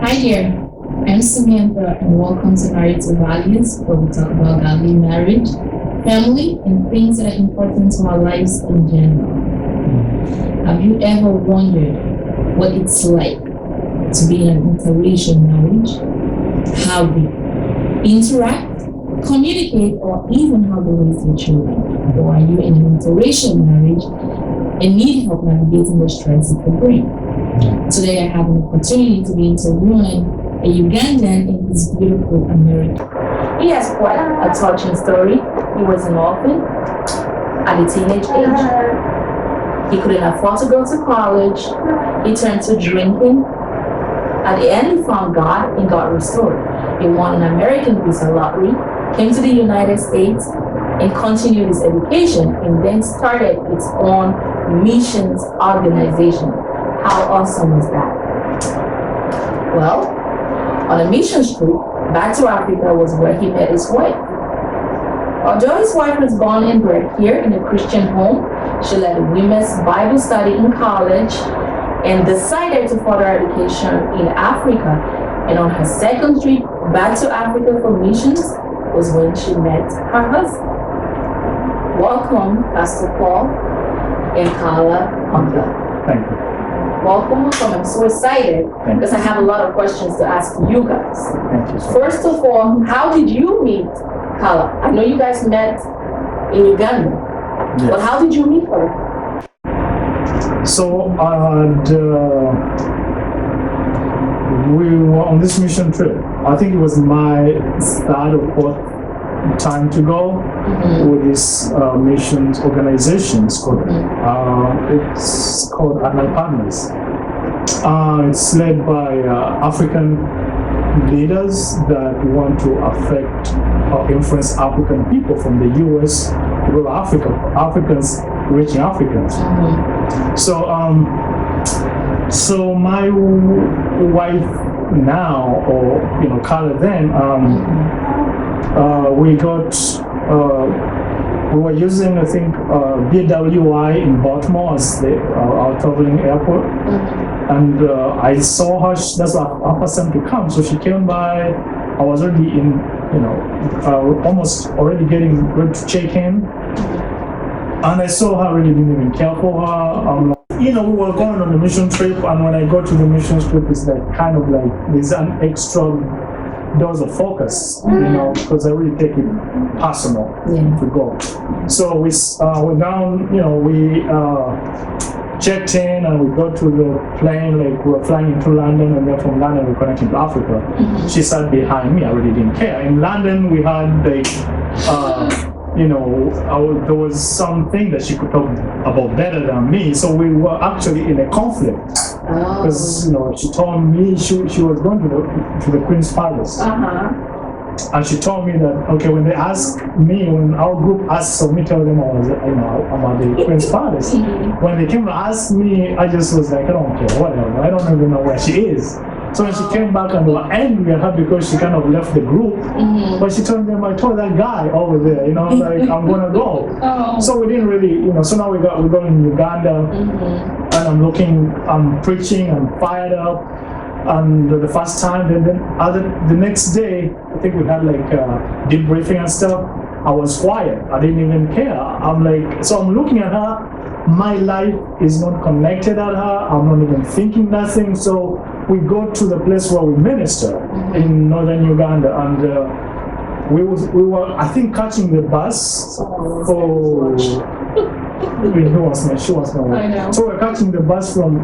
Hi there, I'm Samantha, and welcome to Narrative Values, where we talk about godly marriage, family, and things that are important to our lives in general. Have you ever wondered what it's like to be in an interracial marriage? How we interact, communicate, or even how to raise your children? Or are you in an interracial marriage and need help navigating the stress it could bring? Today I have an opportunity to be interviewing a Ugandan in his beautiful America. He has quite a touching story. He was an orphan at a teenage age. He couldn't afford to go to college. He turned to drinking. At the end, he found God and got restored. He won an American visa lottery, came to the United States, and continued his education, and then started its own missions organization. How awesome is that? Well, on a mission trip back to Africa was where he met his wife. Although his wife was born and bred here in a Christian home, she led a women's Bible study in college and decided to further education in Africa. And on her second trip back to Africa for missions was when she met her husband. Welcome, Pastor Paul and Karla. Thank you. Welcome. I'm so excited because I have a lot of questions to ask you guys. Thank you so much. First of all, how did you meet Karla? I know you guys met in Uganda, Yes. but how did you meet her? So we were on this mission trip. I think it was my third or fourth time to go with this missions organization. It's called Admiral Partners. It's led by African leaders that want to affect or influence African people from the US to go to Africa, Africans reaching Africans. So my wife now, or Karla then, we were using, I think, BWI in Baltimore as our traveling airport. And I saw her, that's our first time to come. So she came by, I was already in, almost already getting ready to check in. And I saw her, really didn't even care for her. We were going on a mission trip, and when I go to the mission trip, it's like kind of like there's an extra dose of focus, because I really take it personal to go. So we're down, we checked in and we got to the plane, like we were flying into London, and then from London we're connecting to Africa. She sat behind me, I really didn't care. In London we had there was something that she could talk about better than me, so we were actually in a conflict. Because she told me she was going to the Queen's Palace, and she told me that when they asked me, when our group asked me, tell them I was about the Queen's Palace. When they came to ask me, I just was like, I don't care, whatever. I don't even know where she is. So when she came back and they were angry at her because she kind of left the group, but she told them, I told that guy over there, like I'm gonna go. So we didn't really, so now we're going in Uganda, and I'm preaching, I'm fired up. And the first time, then the next day, I think we had like debriefing and stuff. I was quiet. I didn't even care. I'm looking at her. My life is not connected at her. I'm not even thinking nothing. So we go to the place where we minister in northern Uganda, and we were, I think, catching the bus for. She was my wife. So we're catching the bus from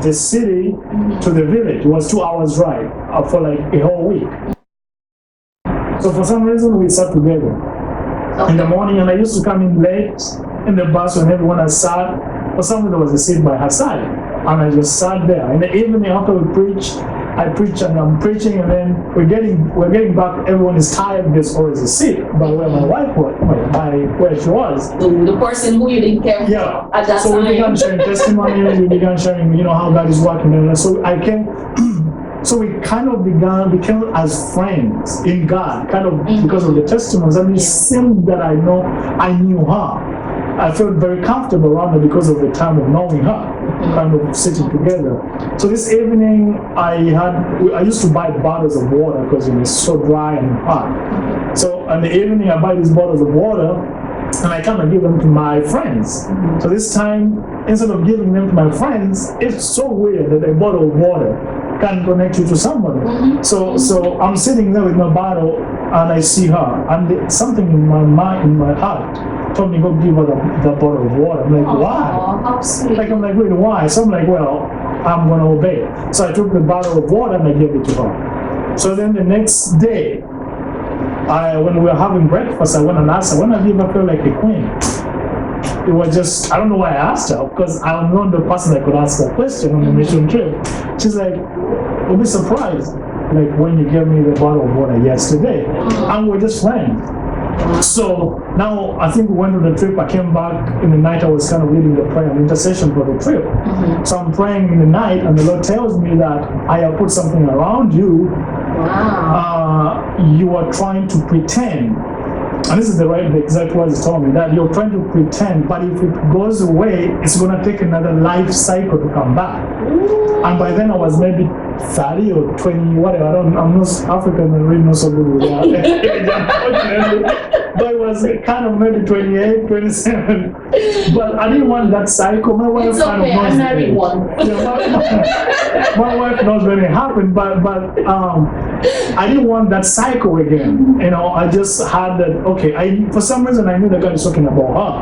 the city to the village. It was 2 hours ride for like a whole week. So for some reason we sat together in the morning, and I used to come in late in the bus when everyone has sat. For some reason there was a seat by her side, and I just sat there. In the evening after we preach, I preach and I'm preaching, and then we're getting back. Everyone is tired. There's always a seat, but where my wife was, where she was, The person who you didn't care for at that so time. we began sharing testimony. We began sharing, how God is working. And so I came. So we kind of became as friends in God, kind of because of the testimonies. And it seemed that I knew her. I felt very comfortable around her because of the time of knowing her. kind of sitting together. So this evening, I used to buy bottles of water because it's so dry and hot. So in the evening, I buy these bottles of water, and I come and give them to my friends. So this time, instead of giving them to my friends, it's so weird that a bottle of water can connect you to somebody. So I'm sitting there with my bottle, and I see her, and something in my mind, in my heart, told me go give her the bottle of water. I'm like, why? How sweet. Like, I'm like, wait, why? So I'm like, well, I'm gonna obey. So I took the bottle of water and I gave it to her. So then the next day, when we were having breakfast, I went and asked her, when have you ever felt like a queen? It was just, I don't know why I asked her, because I'm not the person that could ask that question on the mission trip. She's like, I'll be surprised, like when you gave me the bottle of water yesterday. And we're just friends. So now I think we went on the trip, I came back in the night, I was kind of leading the prayer and intercession for the trip. So I'm praying in the night, and the Lord tells me that I have put something around you. You are trying to pretend, and this is the exact words He told me, that you're trying to pretend, but if it goes away, it's going to take another life cycle to come back. And by then I was maybe 30 or 20, whatever. I'm not African and really not so good with that. But it was kind of maybe 28, 27. But I didn't want that cycle. My wife kind of knows. I married one. My wife knows when it happened, but I didn't want that cycle again. You know, I just had that. Okay, for some reason I knew that God was talking about her,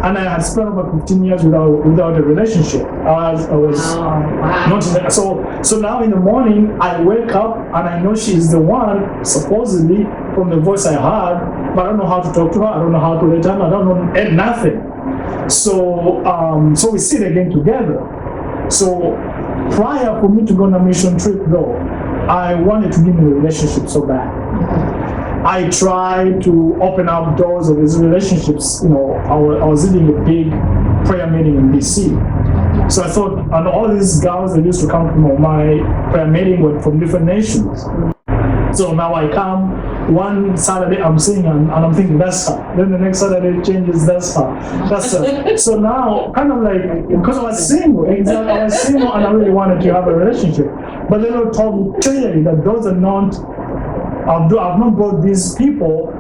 and I had spent over 15 years without a relationship. I was not in the, so now in the morning I wake up and I know she's the one, supposedly from the voice I heard, but I don't know how to talk to her. I don't know how to let her know. I don't know nothing. So we sit again together. So prior for me to go on a mission trip though, I wanted to be in a relationship so bad. I tried to open up doors of these relationships. You know, I was leading a big prayer meeting in DC. So I thought, and all these girls that used to come to my prayer meeting were from different nations. So now I come, one Saturday I'm singing and I'm thinking that's her. Then the next Saturday it changes, that's her. That's her. So now, kind of like, because I was single, and I really wanted to have a relationship. But the Lord told me clearly that those are not, I've not brought these people,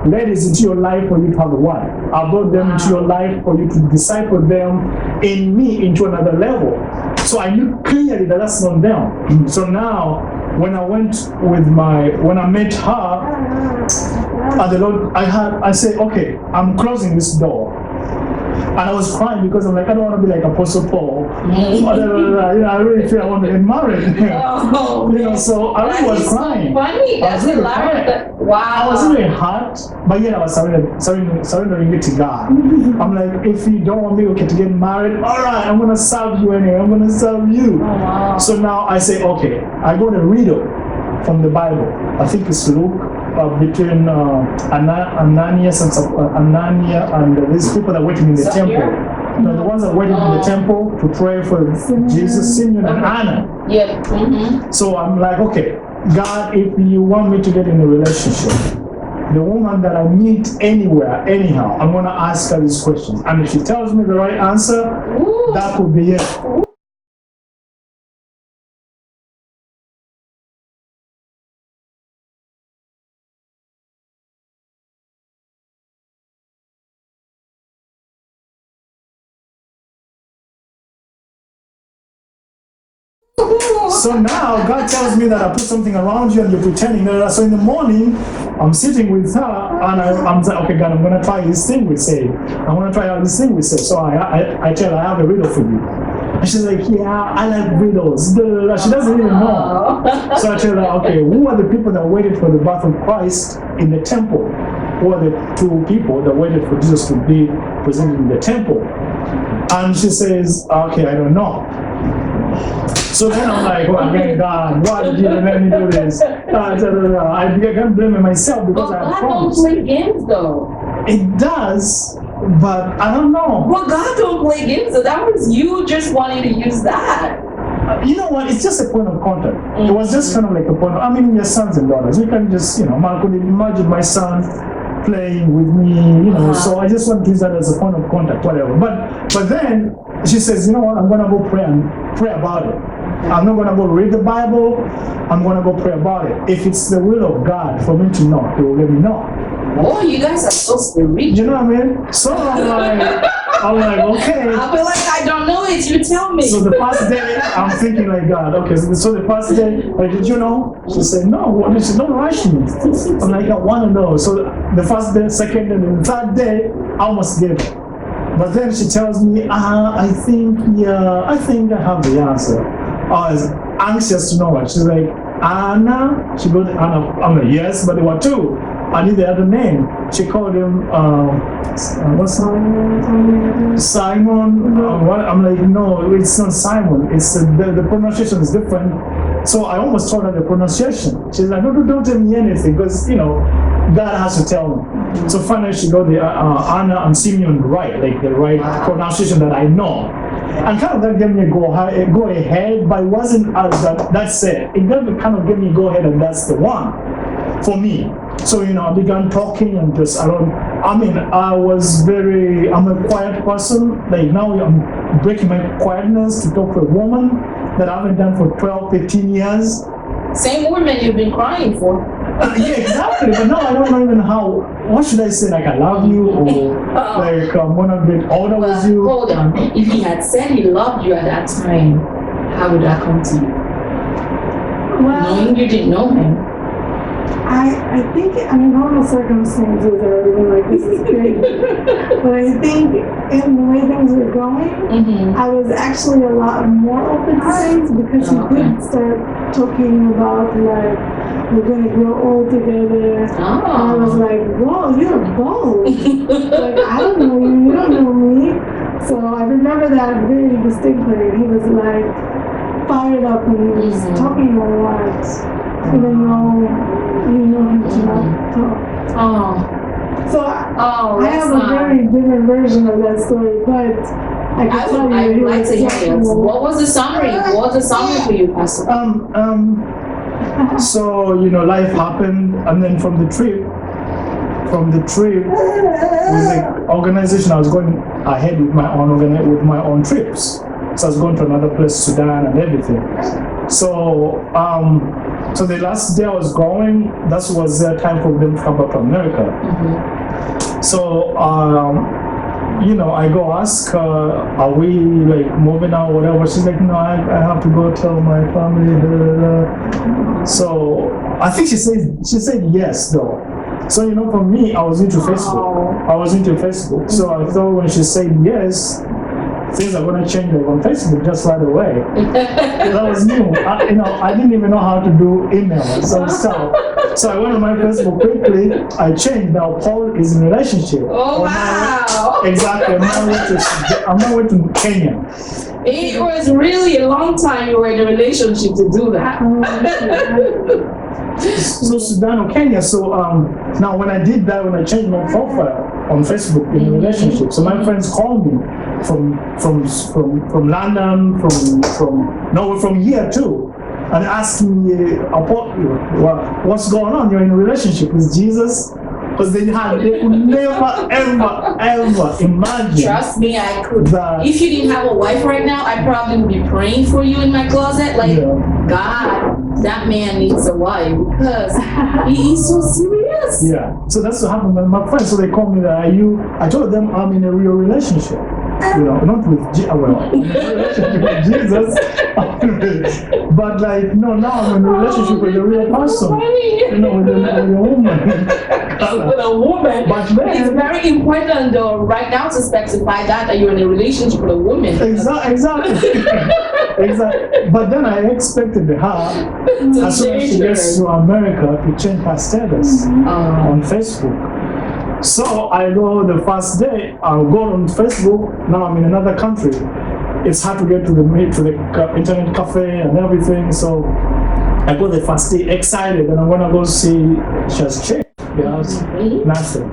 ladies, into your life for you to have a wife. I brought them into your life for you to disciple them in me into another level. So I knew clearly that that's not them. So now, when I met her, the Lord, I said, okay, I'm closing this door. And I was crying because I'm like, I don't want to be like Apostle Paul. I really feel I want to get married. So I really was crying. Funny. I was really crying. Wow. I was really hurt, but yet I was surrendering it to God. I'm like, if you don't want me to get married, all right, I'm going to serve you anyway. I'm going to serve you. Wow. So now I say, okay, I go to read it from the Bible. I think it's Luke. Between Anania and these people that are waiting in the temple. The ones that are waiting in the temple to pray for Jesus, Simeon and Anna. Yep. So I'm like, okay, God, if you want me to get in a relationship, the woman that I meet anywhere, anyhow, I'm going to ask her these questions. And if she tells me the right answer, that could be it. So now God tells me that I put something around you and you're pretending. So in the morning, I'm sitting with her and I'm like, okay, God, I'm going to try this thing we say. I want to try out this thing we say. So I tell her, I have a riddle for you. And she's like, yeah, I like riddles. She doesn't even know. So I tell her, okay, who are the people that waited for the birth of Christ in the temple? Who are the two people that waited for Jesus to be presented in the temple? And she says, okay, I don't know. So then I'm like, well, again, God, why did you let me do this? I can't blame myself because I have promised. God don't play games though. It does, but I don't know. Well, God don't play games, so that was you just wanting to use that. You know what? It's just a point of contact. It was just kind of like a point of, I mean, your sons and daughters. You can just, I could imagine my son playing with me, so I just want to use that as a point of contact, whatever. But then she says, you know what, I'm gonna go pray about it. I'm not gonna go read the Bible, I'm gonna go pray about it. If it's the will of God for me to know, He will let me know. Oh, you guys are so spiritual. You know what I mean? So I'm like, okay. I feel like I don't know it, you tell me. So the first day, I'm thinking like, God, okay, so the first day, like, did you know? She said, no. What? She said, don't rush me. I'm like, I want to know. So the first day, second day, and the third day, I almost gave it. But then she tells me, I think I have the answer. I was anxious to know it. She's like, Anna? She goes, Anna. I'm like, yes, but there were two. I need the other name. She called him, what's Simon. What? I'm like, no, it's not Simon. It's the pronunciation is different. So I almost told her the pronunciation. She's like, no, don't tell me anything, because, you know, God has to tell me. So finally she got the Anna and Simeon right, like the right pronunciation that I know. And kind of that gave me a go ahead, but it wasn't as that's it. It kind of gave me a go ahead, and that's the one for me. So, you know, I began talking and just, I'm a quiet person. Like now I'm breaking my quietness to talk to a woman that I haven't done for 12, 15 years. Same woman you've been crying for. Yeah, exactly. But now I don't know even how, what should I say? Like, I love you, or like, when I'm a bit older with you. Hold on. If he had said he loved you at that time, how would that come to you? Well, knowing you didn't know him. I think, normal circumstances are really like, this is great. But I think in the way things were going, I was actually a lot more open to things, because he did start talking about, like, we're going to grow old together. And I was like, whoa, you're bold. Like, I don't know you, you don't know me. So I remember that very distinctly. He was like fired up, and he was talking a lot, even though you know him to not talk. So I have a very different version of that story, but I can tell you. I would like to hear it. What was the summary? What was the summary for you, Pastor? So, you know, life happened, and then from the trip, with the organization, I was going ahead with my own trips. So I was going to another place, Sudan and everything. So, so the last day I was going, that was the time for them to come back to America. So, you know, I go ask her, are we like moving out, whatever? She's like, no, I have to go tell my family. Blah, blah, blah. So I think she said yes though. So, you know, for me, I was into Facebook. So I thought when she said yes, things are going to change like on Facebook just right away. That was new. I didn't even know how to do emails and stuff. So I went on my Facebook quickly. I changed. Now Paul is in a relationship. Oh, wow. Exactly. I'm not way to Kenya. It was really a long time you were in a relationship to do that. So Sudan or Kenya. So now when I did that, when I changed my profile on Facebook in a relationship, so my friends called me from London, from here too, and asking me what's going on. You're in a relationship with Jesus? Because they could never ever imagine. Trust me, I could. That, if you didn't have a wife right now, I probably would be praying for you in my closet. Like, God, that man needs a wife, because he's so serious. Yeah. So that's what happened with my friends. So they called me that I told them I'm in a real relationship. You know, not with in a relationship with Jesus. But like, no, now I'm in a relationship with a real person. You know, with a woman. With a woman. But then, it's very important though, right now, to specify that you're in a relationship with a woman. Exactly. Exactly. But then I expected her, as soon as she gets to America, to change her status on Facebook. So I go the first day, I'll go on Facebook. Now I'm in another country. It's hard to get to the internet cafe and everything. So I go the first day excited, and I'm gonna go see she has changed. Nothing.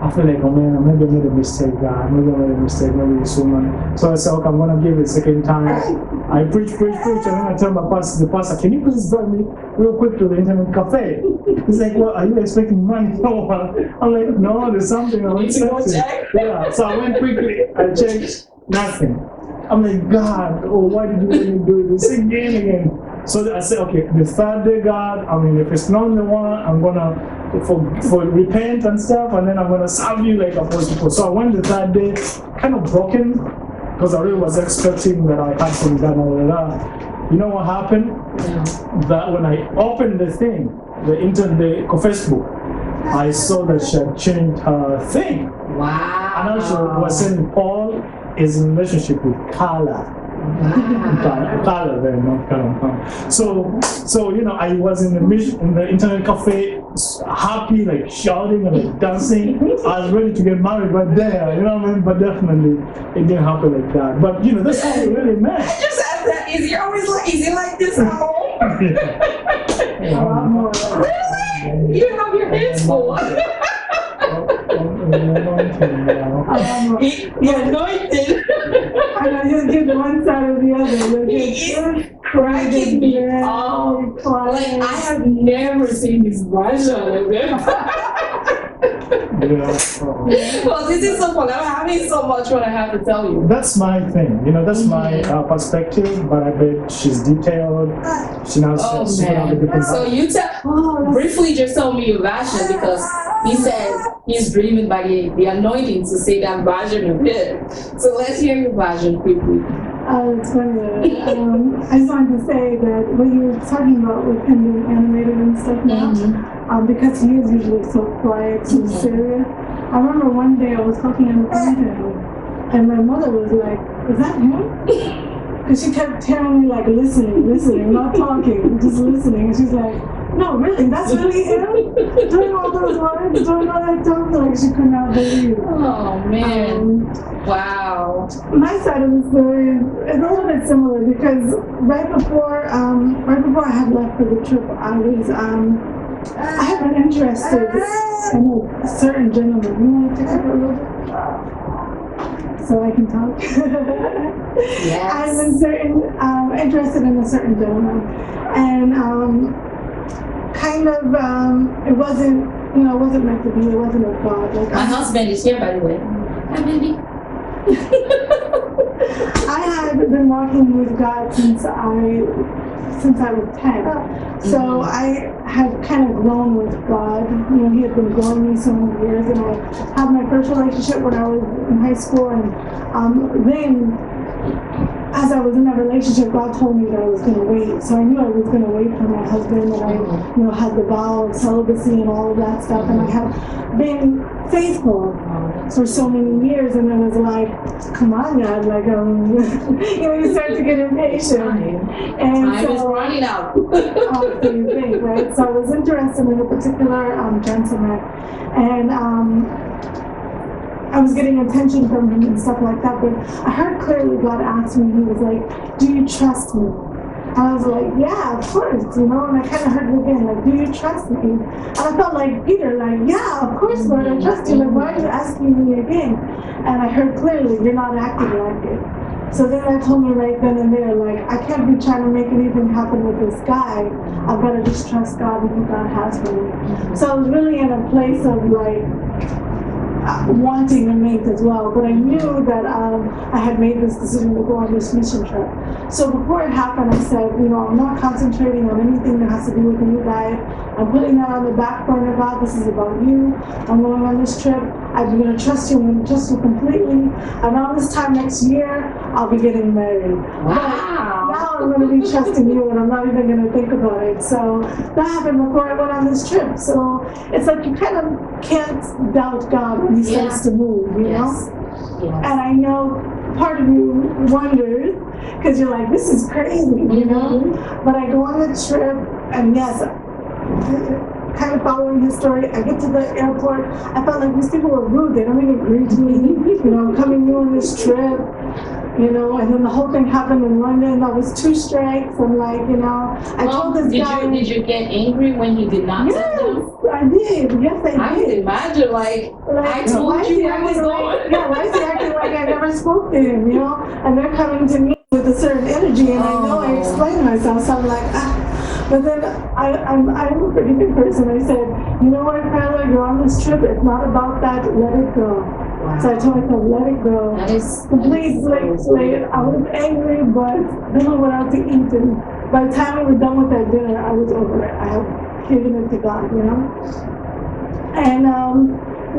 I feel like, oh man, maybe I made a mistake, God. Maybe I made a mistake, maybe it's woman. So I said, okay, I'm gonna give it a second time. I preach, and then I tell the pastor, can you please drive me real quick to the internet cafe? He's like, well, are you expecting money? No. I'm like, no, there's something I'm expecting. Yeah. So I went quickly, I checked, nothing. I'm like, God, oh, why did you let me do this again? So I said, okay, the third day, God, I mean, if it's not the one, I'm gonna for repent and stuff, and then I'm gonna serve you like I'm supposed to. So I went the third day, kind of broken, because I really was expecting that I had from God and all of that. You know what happened? Yeah. That when I opened the thing, the Facebook, I saw that she had changed her thing. Wow. And also was saying Paul is in relationship with Karla. Wow. Karla, very not Karla. So you know, I was in the internet cafe, happy, like shouting and like dancing. I was ready to get married right there, you know what I mean? But definitely, it didn't happen like that. But you know, that's how we really met. I just asked that. Is it like this at home? A lot more. Really? You have your hands full. You're anointed. I know you'll get one side or the other. He is cracking me up. Like, I have never seen this version of Well, this is so fun. I'm having so much what I have to tell you. That's my thing, you know, that's my perspective, but I bet she's detailed. She knows Oh, she can have a man. different So you briefly just tell me your version, because he says he's driven by the anointing to say that version of it. So let's hear your version quickly. It's funny. I just wanted to say that what you were talking about with him being animated and stuff now, because he is usually so quiet, so serious. I remember one day I was talking on the phone to him, and my mother was like, "Is that him?" Because she kept telling me like, listening, not talking, just listening. And she's like, "No, really, that's really him? Doing all those words, doing all that stuff?" Like she could not believe. Oh man. Wow. My side of the story is a little bit similar because right before I had left for the trip, I had been interested in a certain gentleman. You want to take it for a little bit? So I can talk. Yes. I've been interested in a certain gentleman, and it wasn't meant to be. It wasn't of God. Like My husband is here, by the way. Hi, baby. I had been walking with God since I was 10. So I had kind of grown with God. You know, he had been growing me so many years, and I had my first relationship when I was in high school, and then as I was in that relationship, God told me that I was going to wait. So I knew I was going to wait for my husband, and I, had the vow of celibacy and all of that stuff, and I had been faithful for so many years, and it was like, come on, God, like, you start to get impatient. And Time is running out. So you think, right? So I was interested in a particular gentleman, and I was getting attention from him and stuff like that, but I heard clearly God asked me, he was like, "Do you trust me?" And I was like, "Yeah, of course," and I kind of heard it again, like, "Do you trust me?" And I felt like Peter, like, "Yeah, of course, Lord, I trust you, like, why are you asking me again?" And I heard clearly, "You're not acting like it." So then that told me right then and there, like, I can't be trying to make anything happen with this guy. I've got to just trust God and what God has for me. So I was really in a place of, like, wanting to mate as well, but I knew that I had made this decision to go on this mission trip. So before it happened, I said, I'm not concentrating on anything that has to do with you guys. I'm putting that on the back burner, God. This is about you. I'm going on this trip. I'm going to trust you. I'm going to trust you completely. Around this time next year, I'll be getting married. Wow. But now I'm going to be trusting you, and I'm not even going to think about it. So that happened before I went on this trip. So it's like you kind of can't doubt God when he starts to move, you know? Yes. And I know part of you wonders, because you're like, this is crazy, you know? But I go on the trip, and yes, kind of following his story, I get to the airport, I felt like these people were rude, they don't even greet me, I'm coming new on this trip, and then the whole thing happened in London. That was 2 strikes. I'm like, I told this guy. Did you get angry when he did not Yes, tell them? I did. Yes, I did. I would imagine, like I told you where I was going. Why is he acting like I never spoke to him, And they're coming to me with a certain energy, and I know I explained myself, so I'm like, But then I'm a pretty good person. I said, you know what, Karla, you're on this trip. It's not about that. Let it go. So I told myself, let it go. That is Complete blank slate. I was angry, but then I went out to eat, and by the time we were done with that dinner, I was over it. I had given it to God, you know? And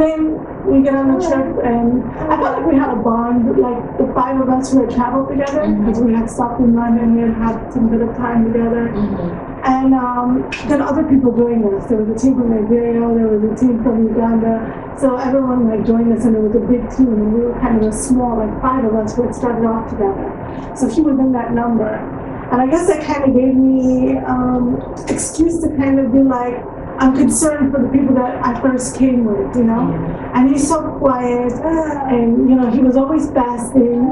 then we get on the trip, and I felt like we had a bond, like the five of us who had traveled together, because we had stopped in London, we had had some bit of time together. And then other people joined us. There was a team from Nigeria, there was a team from Uganda. So everyone like joined us, and it was a big team, and we were kind of a small, like five of us who had started off together. So he was in that number. And I guess that kind of gave me excuse to kind of be like, I'm concerned for the people that I first came with, you know? And he's so quiet, and, you know, he was always fasting.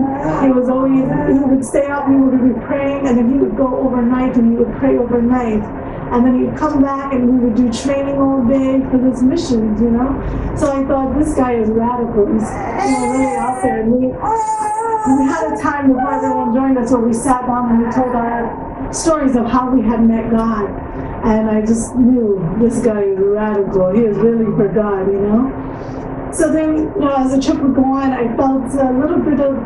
He would stay up, we would be praying, and then he would go overnight, and he would pray overnight. And then he'd come back, and we would do training all day for this missions, you know? So I thought, this guy is radical. He's, you know, really out there. And we had a time before everyone joined us where we sat down and we told our stories of how we had met God. And I just knew this guy is radical. He is really for God, you know? So then, you know, as the trip would go on, I felt a little bit of,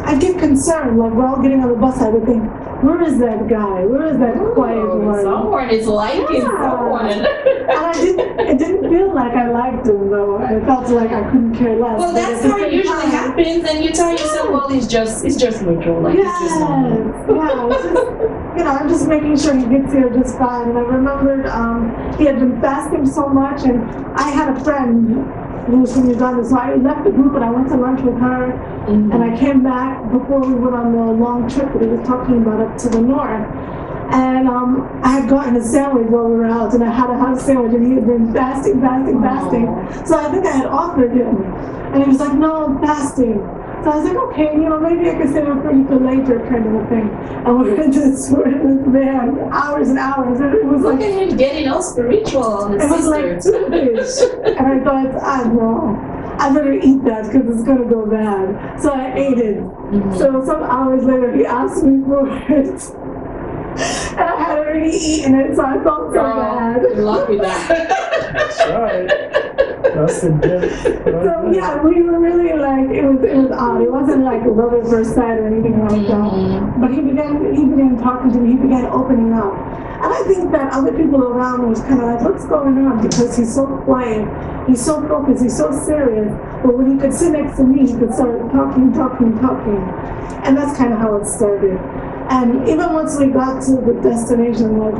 I'd get concerned. Like, we're all getting on the bus, I would think, where is that guy? Where is that quiet one? Someone is liking someone. And it didn't feel like I liked him, though. I felt like I couldn't care less. Well, that's how it usually happens, and you tell yourself, well, it's just neutral, like it's just normal. Yeah, it's just, you know, I'm just making sure he gets here just fine. And I remembered he had been fasting so much, and I had a friend who was from Uganda, so I left the group and I went to lunch with her, and I came back before we went on the long trip that he was talking about up to the north. And I had gotten a sandwich while we were out, and I had a hot sandwich, and he had been fasting. So I think I had offered him, and he was like, no, I'm fasting. So I was like, okay, you know, maybe I can save it for you for later, kind of a thing. And we went to this man, hours and hours, and it was Look like, at him getting all spiritual on his it was like two-ish. And I thought, no, I better eat that because it's gonna go bad. So I ate it. So some hours later, he asked me for it. And I had already eaten it, so I felt so bad. Lucky that. That's right. That's the gift. So yeah, we were really like, it was odd. It wasn't like love at first sight or anything like that. But he began talking to me. He began opening up. And I think that other people around was kind of like, what's going on? Because he's so quiet, he's so focused, he's so serious. But when he could sit next to me, he could start talking. And that's kind of how it started. And even once we got to the destination, like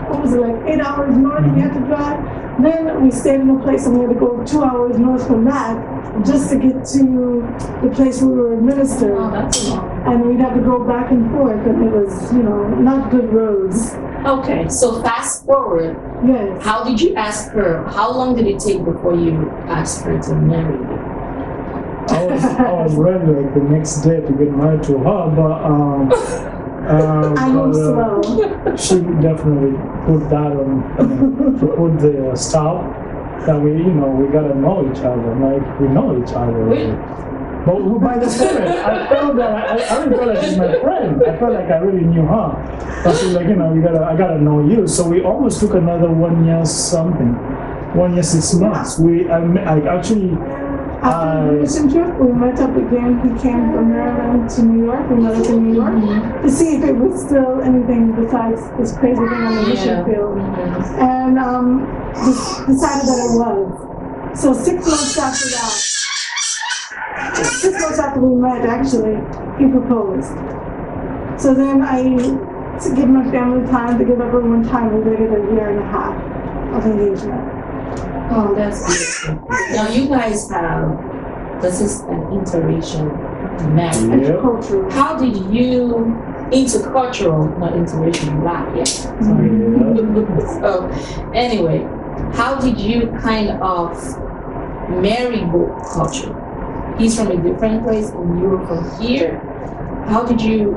what was it, like 8 hours north we had to drive? Then we stayed in a place and we had to go 2 hours north from that just to get to the place where we were administered. Oh, that's long. And we'd have to go back and forth, and it was, you know, not good roads. Okay, so fast forward. Yes. How did you ask her? How long did it take before you asked her to marry you? I was ready like the next day to get married to her, but I move slow. she definitely put that on, to put the stop that we gotta know each other, like we know each other. But by the Spirit, I felt that I really felt like she's my friend. I felt like I really knew her. But she's like, I gotta know you. So we almost took another 1 year something, 1 year 6 months. After the mission trip, we met up again. He came from Maryland to New York. We met up in New York to see if it was still anything besides this crazy thing on the mission field. And decided that it was. So 6 months after that, 6 months after we met, actually, he proposed. So then to give my family time, to give everyone time, we waited a year and a half of engagement. Oh, that's beautiful. Now you guys this is an interracial marriage. Intercultural. How did you, intercultural, not interracial, black, yeah? Sorry. So, anyway, how did you kind of marry both culture? He's from a different place and you're from here. How did you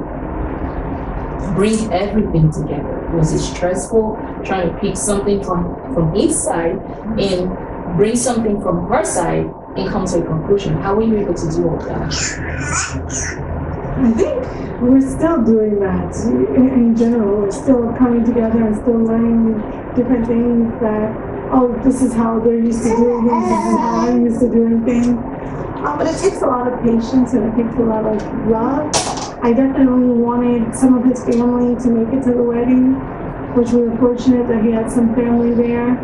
bring everything together? Was it stressful trying to pick something from his side and bring something from her side and come to a conclusion? How were you able to do all that? I think we're still doing that in general. We're still coming together and still learning different things that, oh, this is how they're used to doing things, this is how I'm used to doing things. But it takes a lot of patience and it takes a lot of love. I definitely wanted some of his family to make it to the wedding, which we were fortunate that he had some family there.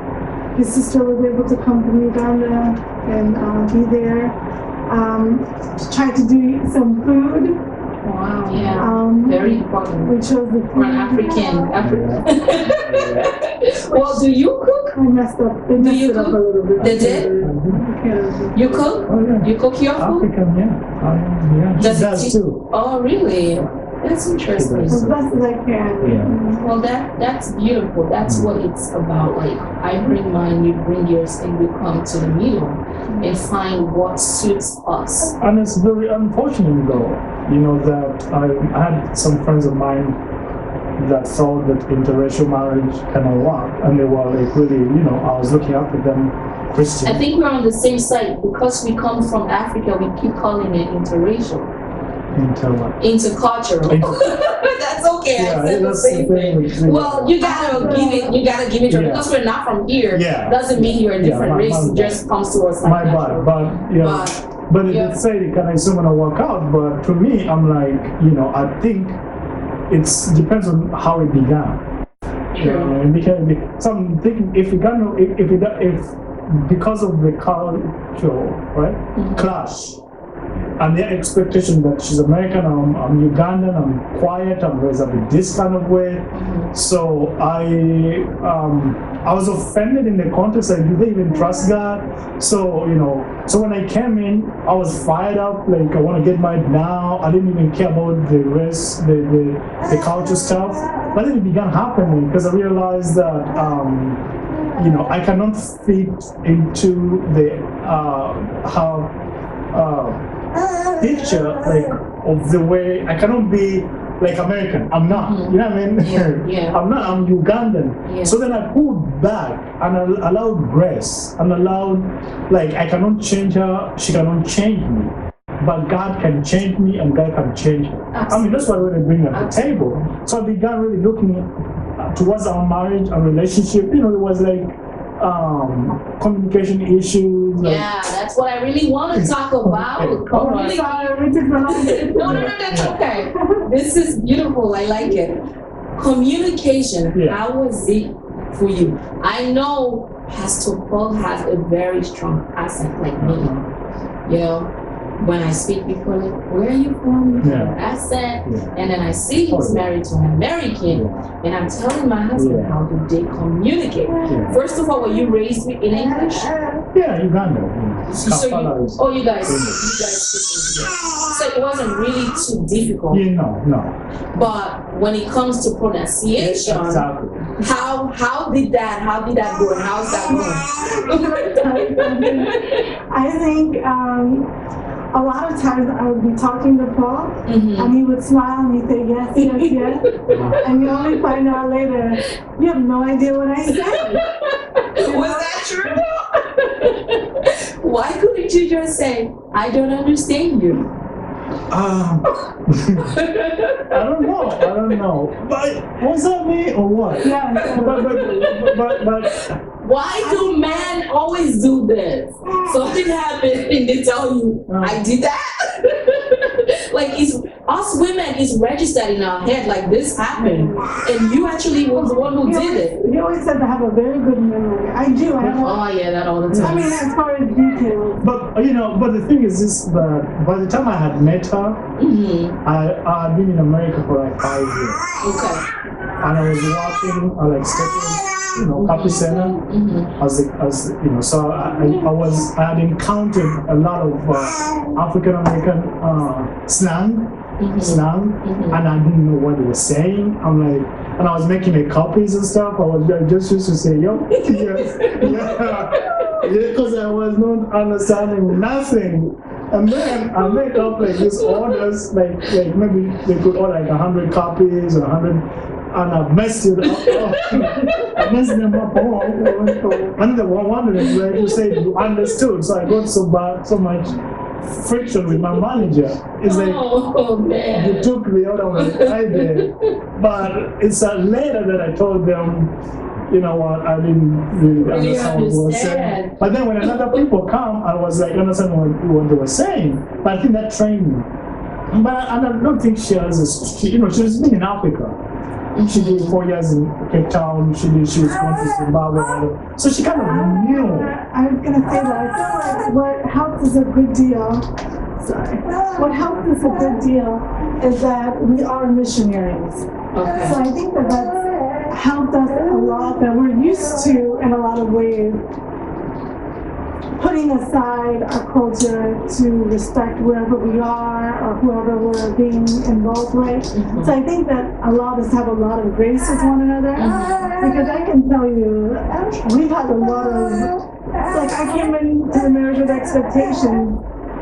His sister was able to come from Uganda and be there. Tried to do some food. Wow, yeah. Very important. We chose the For an African. Well, do you cook? I messed up. They messed it up a little bit. They did? You cook? Oh, yeah. You cook your food? African, yeah. Does She it does teach- too. Oh, really? That's interesting. She does. As best as I can. Yeah. Well, that's beautiful. That's what it's about. Like, I bring mine, you bring yours, and we come to the middle and find what suits us. And it's very unfortunate though, that I had some friends of mine that thought that interracial marriage cannot work, and they were like really, I was looking up at them, Christian. I think we're on the same side because we come from Africa. We keep calling it interracial, intercultural. That's okay. Yeah, I said the that's same the thing. thing. Well, you gotta give it. You gotta give it. Yeah. Because we're not from here. Yeah. Doesn't mean you're a different my- race. my It just comes to us like My natural. bad, but yeah. they say can I assume gonna work out, but to me, I'm like, I think it depends on how it began. So I'm thinking if because of the cultural clash and their expectation that she's American, I'm Ugandan, I'm quiet, I'm raised up in this kind of way. So I was offended in the context, like, do they even trust God? So, so when I came in, I was fired up, like, I want to get married now. I didn't even care about the race, the culture stuff. But then it began happening because I realized that, I cannot fit into the, picture like of the way I cannot be like American. I'm not. You know what I mean? Yeah. I'm not. I'm Ugandan. Yeah. So then I pulled back and I allowed grace and allowed I cannot change her. She cannot change me. But God can change me and God can change her. I mean, that's what I really bring at the table. So I began really looking towards our marriage, our relationship. It was like communication issues. Yeah, that's what I really want to talk about. Sorry, we took the long No, that's okay. This is beautiful. I like it. Communication. Yeah. How was it for you? I know Pastor Paul has a very strong accent like me. When I speak, people are like, where are you from? Accent. And then I see he's married to an American. And I'm telling my husband, how do they communicate? First of all, were you raised in English? Yeah, Uganda. So you guys speak English. So it wasn't really too difficult. No. But when it comes to pronunciation, Exactly. how did that go and how's that going? I think a lot of times I would be talking to Paul and he would smile and he'd say yes. And you only find out later, you have no idea what I said. Was that true? Why couldn't you just say, I don't understand you? I don't know. But was that me or what? Yeah. But why do men always do this? Something happened and they tell you, I did that? Like us women is registered in our head like this happened and you actually was the one who did it. You always said to have a very good memory. I do. Oh yeah, that all the time. I mean, as far as details. but the thing is this, that by the time I had met her, I had been in America for like 5 years. Okay. And I was working like stepping Capi Center as so I had encountered a lot of African American slang, and I didn't know what they were saying. I'm like, and I was making copies and stuff. I just used to say, yo, because I was not understanding nothing. And then I make up like these orders, like maybe they could order like 100 copies or 100. And I messed it up. I messed them up. And the one of them, like you said, you understood. So I got so much friction with my manager. It's like, man. you took the other one I did. But it's later that I told them, you know what, I didn't really understand what he was saying. understand. But then when another people come, I was like, understand what they were saying. But I think that trained me. But I don't think she has she was been in Africa. She did 4 years in Cape Town. She was going to Zimbabwe. So she kind of knew. I was gonna say that. I feel like what helped is a good deal. Sorry. What helped is a good deal is that we are missionaries. Okay. So I think that's helped us a lot, that we're used to, in a lot of ways, putting aside our culture to respect wherever we are or whoever we're being involved with. So I think that allowed us to have a lot of grace with one another. Because I can tell you, we've had a lot of, like, I came into the marriage with expectations,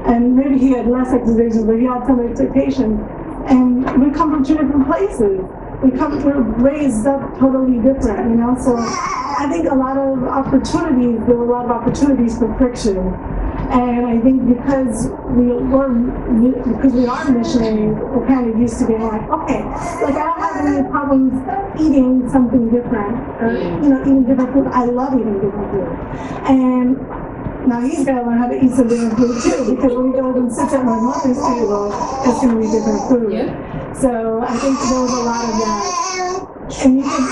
and maybe he had less expectations, but he had some expectations. And we come from two different places. We're raised up totally different, you know? So I think there were a lot of opportunities for friction. And I think because we are missionaries, we're kind of used to being like, okay, like I don't have any problems eating something different, or, eating different food. I love eating different food. And now he's got to learn how to eat some different food too, because when he goes and sits at my mother's table, it's going to be different food. Yeah. So I think there was a lot of that. And you can,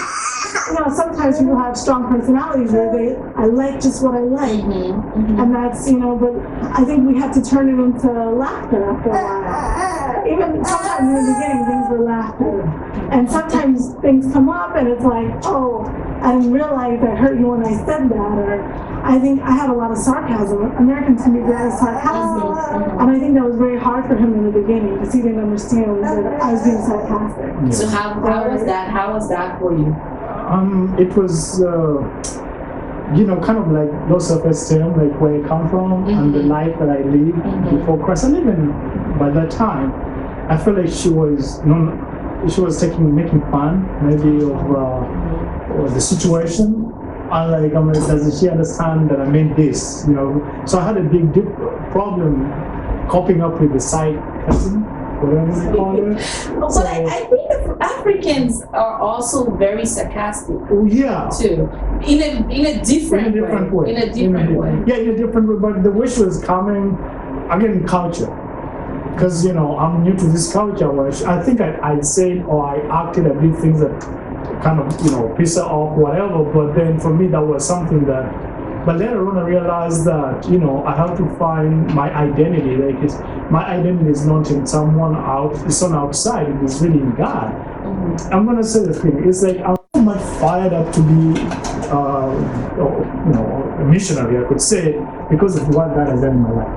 sometimes people have strong personalities where I like just what I like. And that's, but I think we had to turn it into laughter after a while. Even sometimes in the beginning, things were laughter. And sometimes things come up and it's like, oh, I didn't realize I hurt you when I said that. Or I think I had a lot of sarcasm. Americans can be very sarcastic. And I think that was very hard for him in the beginning because he didn't understand that I was being sarcastic. Yeah. So how was that? How was that for you? It was, kind of like low self-esteem, like where I come from and the life that I lived before Christ. And even by that time, I felt like she was making fun, maybe of the situation. And like, does she understand that I meant this? So I had a big problem coping up with the side person, whatever you call it. But I think Africans are also very sarcastic. Oh yeah. Too, in a different way. Yeah, in a different way. But the way she was coming, again, culture. Because I'm new to this culture where I think I said or I acted, I did things that kind of piss her off, whatever. But then for me that was something that. But later on I realized that I have to find my identity. My identity is not in someone it's not outside. It is really in God. I'm gonna say the thing. It's like I'm so much fired up to be a missionary, I could say, because of what God has done in my life.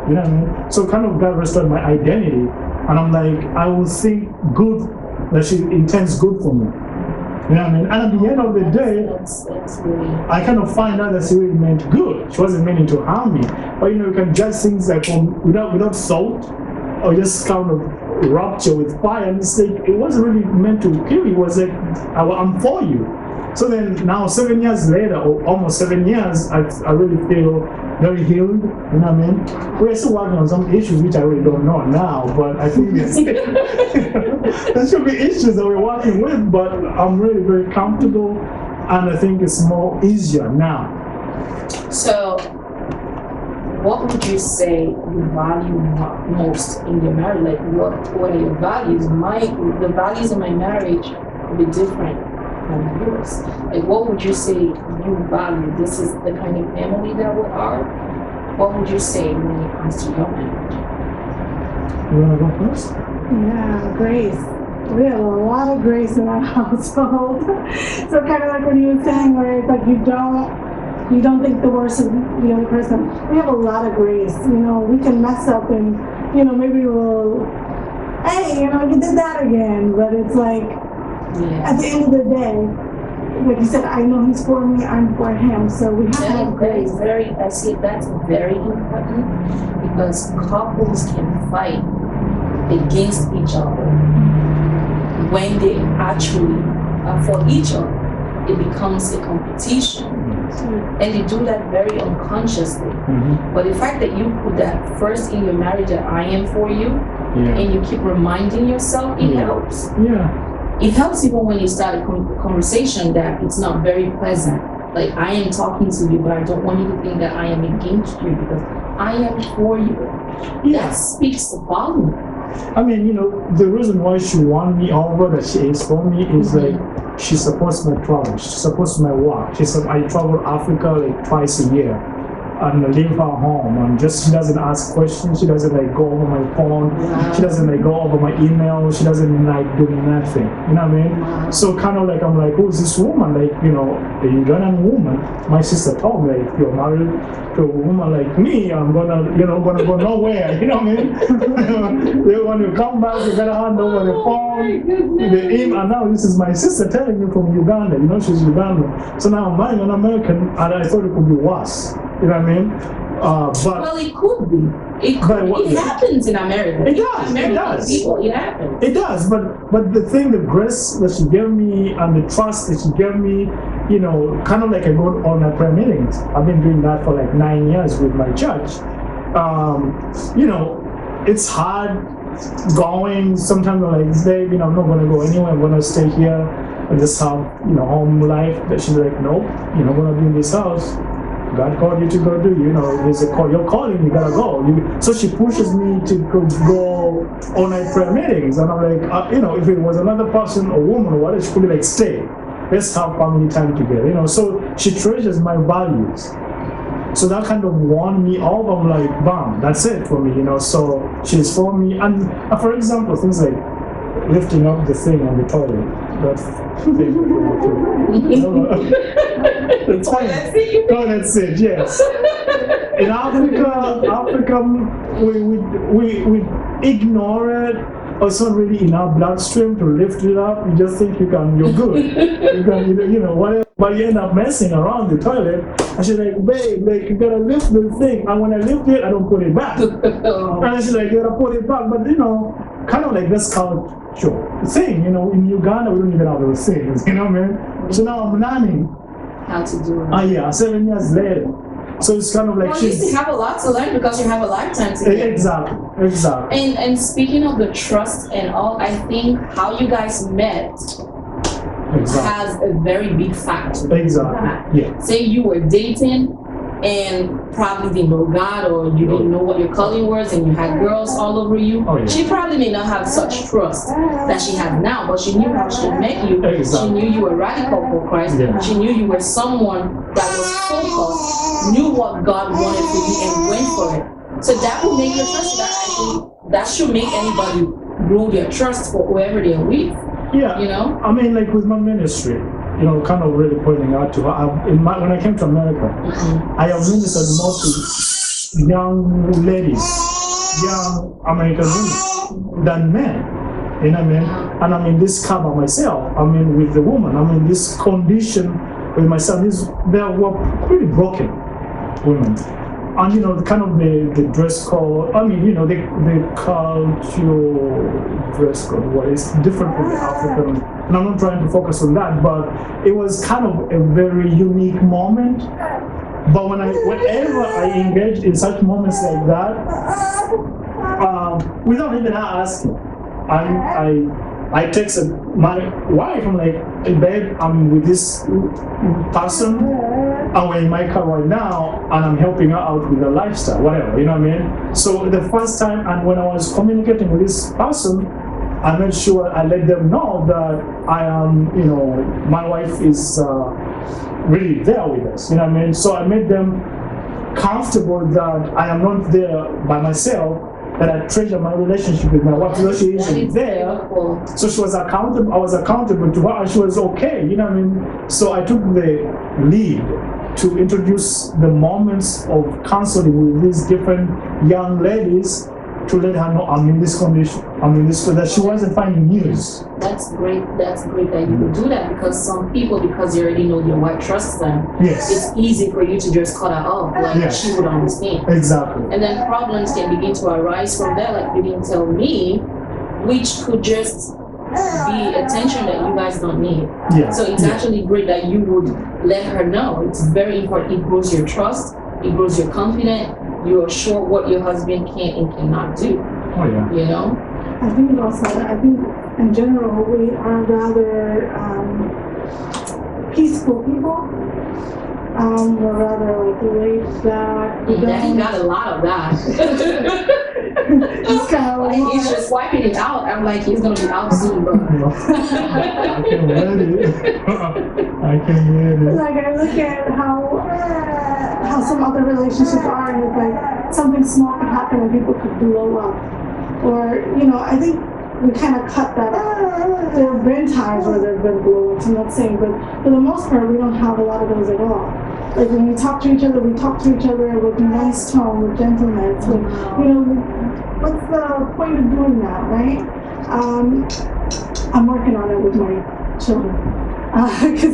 You know what I mean? So kind of God restored my identity, and I'm like, I will think good, that she intends good for me. You know what I mean? And at the end of the day, that's really... I kind of find out that she really meant good. She wasn't meaning to harm me. But you can judge things like without thought, or just kind of rupture with fire. And it's like, it wasn't really meant to kill you. It was like, I'm for you. So then now 7 years later, or almost 7 years, I really feel very healed. You know what I mean? We're still working on some issues which I really don't know now, but I think there should be issues that we're working with, but I'm really very comfortable, and I think it's more easier now. So, what would you say you value most in your marriage? Like, what are your values? The values in my marriage will be different from yours. Like, what would you say you value? This is the kind of family that we are. What would you say when it comes to your marriage? You want to go first? Yeah, grace. We have a lot of grace in our household. So kind of like what you were saying, where it's like you don't think the worst of the other person. We have a lot of grace. We can mess up and, maybe we'll, hey, you did that again. But it's like, at the end of the day, like you said, I know he's for me, I'm for him. So we have to have grace. I see that's very important, because couples can fight against each other when they actually are for each other. It becomes a competition, and they do that very unconsciously. But the fact that you put that first in your marriage, that I am for you, and you keep reminding yourself, it helps. Yeah. it helps even when you start a conversation that it's not very pleasant. Like, I am talking to you, but I don't want you to think that I am against you because I am for you. That speaks volume. I mean, the reason why she won me over, that she is for me, is like she supports my travel, she supports my work. I travel Africa like twice a year and leave her home, and she doesn't ask questions, she doesn't like go over my phone, she doesn't like go over my email, she doesn't like do nothing, you know what I mean? So kind of like, I'm like, who's this woman? Like, a Ugandan woman. My sister told me, like, you're married to a woman like me, I'm gonna go nowhere, you know what I mean? When you come back, you gotta hand over the phone, the email, and now this is my sister telling me from Uganda, she's Ugandan. So now I'm marrying an American, and I thought it could be worse. You know what I mean? But well, it could be. It happens in America. It does. American it does. People, it happens. It does. But the thing, the grace that she gave me and the trust that she gave me, kind of like I go on my prayer meetings. I've been doing that for like 9 years with my church. It's hard going. Sometimes I'm like, babe, I'm not gonna go anywhere. I'm gonna stay here and just have home life. But she's like, nope, you're not gonna be in this house. God called you to go do, there's a call. You're calling, you gotta go. So she pushes me to go on my prayer meetings, and I'm like, if it was another person, a woman, or whatever, she could be like, stay. Let's have family time together. So she treasures my values. So that kind of won me over. I'm like, bam, that's it for me. So she's for me. And for example, things like lifting up the thing on the toilet. That's toilet seat, yes. In Africa, we ignore it. Or it's not really in our bloodstream to lift it up. You just think you're good. You can, whatever. But you end up messing around the toilet. And she's like, babe, you gotta lift the thing. And when I lift it, I don't put it back. And she's like, you gotta put it back. But kind of like this culture thing. In Uganda, we don't even have those things. Man. So now I'm learning how to do it. 7 years later. So it's kind of like you still have a lot to learn because you have a lifetime together. Exactly. And speaking of the trust and all, I think how you guys met has a very big factor. Exactly. Yeah. Say you were dating and probably didn't know God, or you didn't know what your calling was, and you had girls all over you. She probably may not have such trust that she has now, but she knew how she met you. She knew you were radical for Christ. She knew you were someone that was focused, knew what God wanted for you, and went for it. So that will make her trust. That should make anybody grow their trust for whoever they're with. Yeah. I mean, like with my ministry, kind of really pointing out to her. When I came to America, I have ministered mostly young ladies, young American women than men. You know what I mean? And I'm in this car by myself. I'm in with the woman. I'm in this condition with myself. They were pretty broken women. And kind of the dress code, the cultural dress code was different from the African. And I'm not trying to focus on that, but it was kind of a very unique moment. But whenever I engaged in such moments like that, without even asking, I texted my wife. I'm like, hey, babe, I'm with this person, and we're in my car right now, and I'm helping her out with her lifestyle, whatever, you know what I mean? So the first time, and when I was communicating with this person, I made sure I let them know that I am, my wife is really there with us, you know what I mean? So I made them comfortable that I am not there by myself, that I treasure my relationship with my wife, because she isn't there. So she was accountable. I was accountable to her, and she was okay. You know what I mean? So I took the lead to introduce the moments of counseling with these different young ladies, to let her know I'm in this condition, that she wasn't finding news. That's great. That's great that you could do that, because some people, because you already know your wife trusts them, it's easy for you to just cut her off, like she would understand. Exactly. And then problems can begin to arise from there, like you didn't tell me, which could just be attention that you guys don't need. So it's actually great that you would let her know. It's very important. It grows your trust. It grows your confidence. You are sure what your husband can and cannot do. I think also, I think in general, we are rather peaceful people. We're rather like laid back. Daddy got a lot of that. Just kind of Like he's just wiping it out. I'm like, he's gonna be out soon, bro. I can read it. I can read it. Like I look at how some other relationships are, and it's like something small could happen and people could blow up. Or, I think we kind of cut that out. There have been times where there have been blow-ups, I'm not saying, but for the most part, we don't have a lot of those at all. Like when we talk to each other with nice tone, with gentleness. With, what's the point of doing that, right? I'm working on it with my children. Because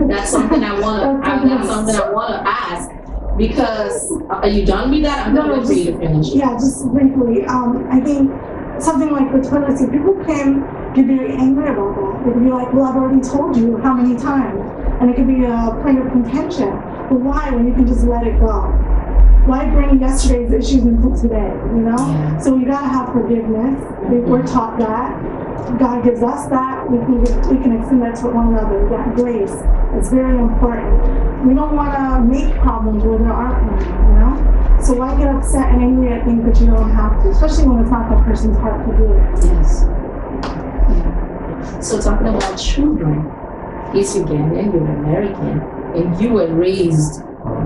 that's something I wanna ask. Because are you done with that? I'm gonna wait for you to finish. Yeah, just briefly. I think something like the toilet, people can get very angry about that. They can be like, well, I've already told you how many times. And it could be a point of contention. But why, when you can just let it go? Why bring yesterday's issues into today, Yeah. So you gotta have forgiveness. We're taught that. God gives us that. We can extend that to one another. That grace. It's very important. We don't want to make problems where there aren't any, So why get upset and angry at things that you don't have to, especially when it's not the person's heart to do it. Yes. Yeah. So talking about children, he's Ugandan, you're American, and you were raised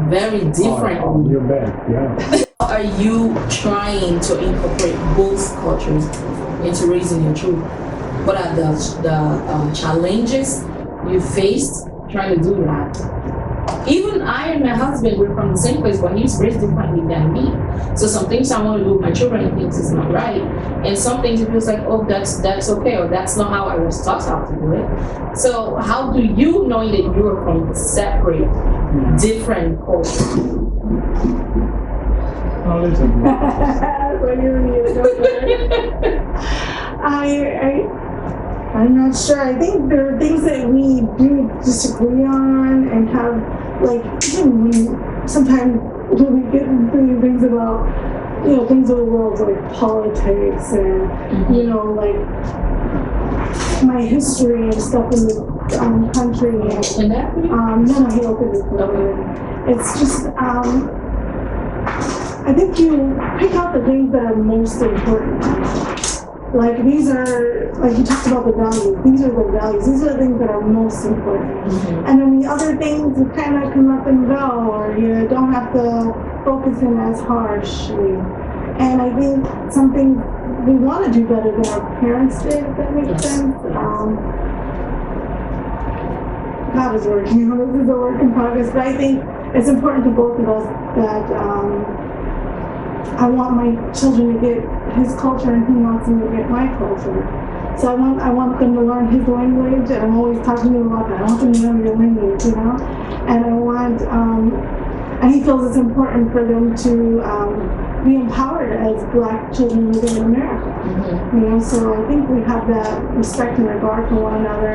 very differently. Oh, you're back, yeah. Are you trying to incorporate both cultures into raising your children? What are the challenges you faced trying to do that? Even I and my husband, we're from the same place, but he's raised differently than me. So some things I want to do with my children, he thinks is not right. And some things it feels like, oh, that's okay, or that's not how I was taught how to do it. So how do you, knowing that you are from separate, different cultures? Oh, listen. I'm not sure. I think there are things that we do disagree on and have, like, sometimes when we get into things about, things of the world like politics and, like my history and stuff in the country. And, no, he opened it. It's just, I think you pick out the things that are most important. Like these are, like you talked about the values, these are the values, these are the things that are most important. And then the other things you kind of can let them go, or you don't have to focus in as harshly. And I think something we want to do better than our parents did, if that makes sense. God is working, this is a work in progress, but I think it's important to both of us that I want my children to get his culture and he wants them to get my culture. So I want them to learn his language, and I'm always talking to them about that. I want them to learn your language, And I want, and he feels it's important for them to be empowered as Black children living in America. So I think we have that respect and regard for one another,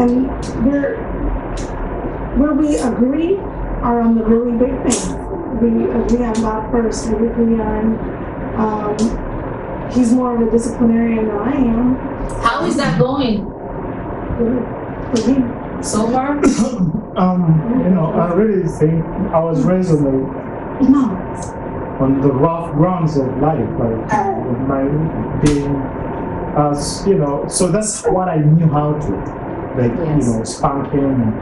and where we agree are on the really big things. We agree on God first. We agree on, he's more of a disciplinarian than I am. How is that going? For me. So far? I really think I was raised on the rough grounds of life, like my being, so that's what I knew how to, like, spanking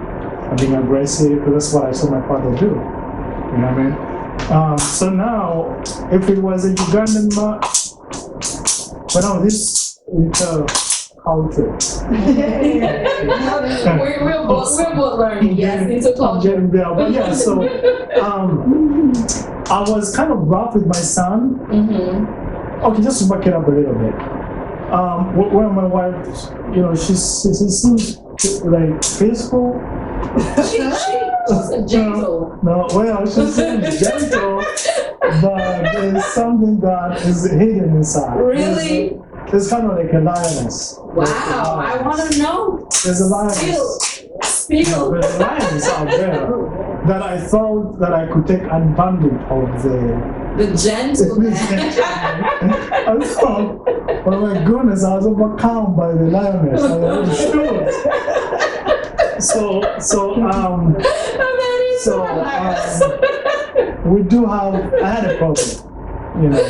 and being aggressive, because that's what I saw my father do. You know what I mean? So now, if it was a Ugandan man, but now this intercultural. we're both learning, yes, intercultural. But yeah, so I was kind of rough with my son. Okay, just to back it up a little bit. When my wife, she seems like peaceful. She's gentle. No, well, she seems gentle, but there's something that is hidden inside. Really? There's kind of like a lioness. Wow, I want to know. There's a lioness. Spill. There's a lioness out there that I thought that I could take advantage of the The gentleman. I thought, oh my goodness, I was overcome by the lioness. I was sure. We do have, I had a problem, you know,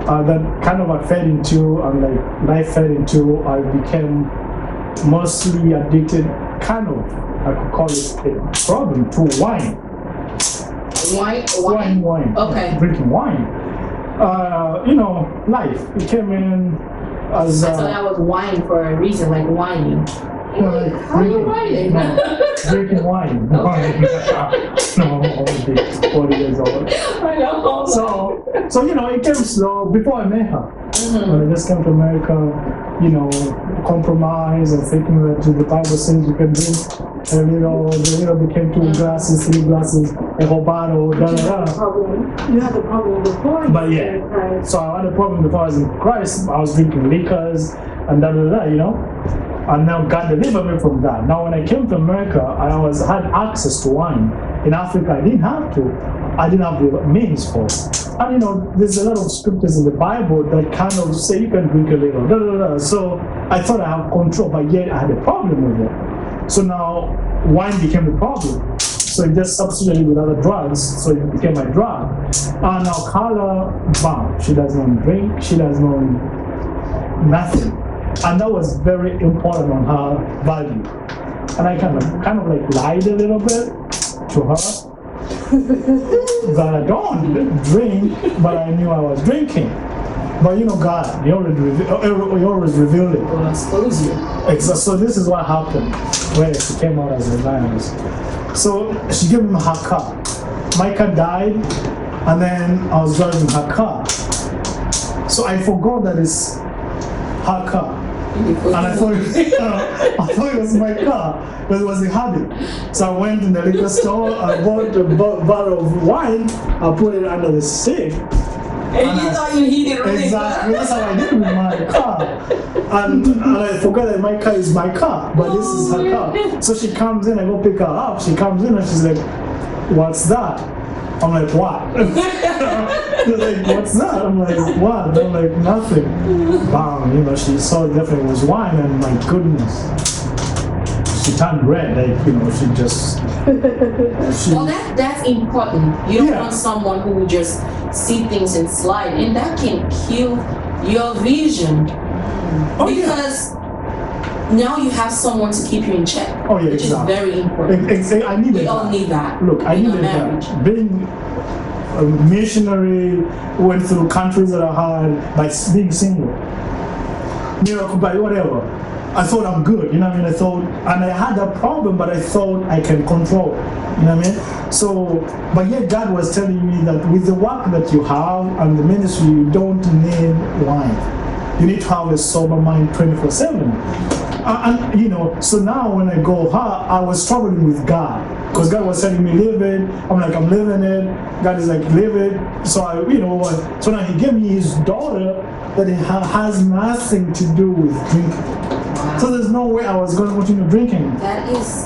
that kind of I fell into, and like life fell into, I became mostly addicted, kind of, I could call it a problem, to wine. Wine. Okay. Drinking wine. You know, life. It came in as. I thought that was wine for a reason, like whining. How are you whining? Drinking wine. Okay. No, I'm only 40 years old. I know. So you know, it came slow before I met her. When I just came to America, you know, compromise and thinking that the Bible says you can drink. And you know, became 2 glasses, 3 glasses, a whole bottle, da da da. You had the problem before. But yeah, so I had a problem before I was in Christ. I was drinking liquors and da da da, you know. And now God delivered me from that. Now when I came to America, I had access to wine. In Africa, I didn't have to. I didn't have the means for it. And you know, there's a lot of scriptures in the Bible that kind of say you can drink a little, da da da. So I thought I have control, but yet I had a problem with it. So now wine became the problem. So it just substituted with other drugs, so it became my drug. And now Karla, bam, she does not drink, she does not nothing. And that was very important on her value. And I kind of like lied a little bit to her that I don't drink, but I knew I was drinking. But you know, God, He always revealed it. Will expose you. So this is what happened when she came out as a lioness. So she gave me her car. My car died, and then I was driving her car. So I forgot that it's her car. And I thought it was my car, but it was a habit. So I went in the liquor store, I bought a bottle of wine, I put it under the seat. And you thought you hid it really exactly, that's how I did with my car. And I forgot that my car is my car, but this is her car. So she comes in, I go pick her up, she comes in and she's like, what's that? I'm like, what? They're like, what's that? I'm like, what? They're like, nothing. Bam, you know, she saw definitely it was wine, and my goodness. She turned red, like, you know, she just... Well, that's important. You don't want someone who will just see things and slide, and that can kill your vision. Because now you have someone to keep you in check, which is very important. I needed we all need that. Look, I needed that. Being a missionary, went through countries that I had by being single. Miracle by whatever. I thought I'm good, you know what I mean? I thought, and I had a problem, but I thought I can control it, you know what I mean? So, but yet God was telling me that with the work that you have and the ministry, you don't need wine. You need to have a sober mind 24/7. And you know, so now when I go I was struggling with God, because God was telling me live it. I'm like, I'm living it. God is like, live it. So I, you know, so now He gave me His daughter that it has nothing to do with drinking. So there's no way I was going to continue drinking. That is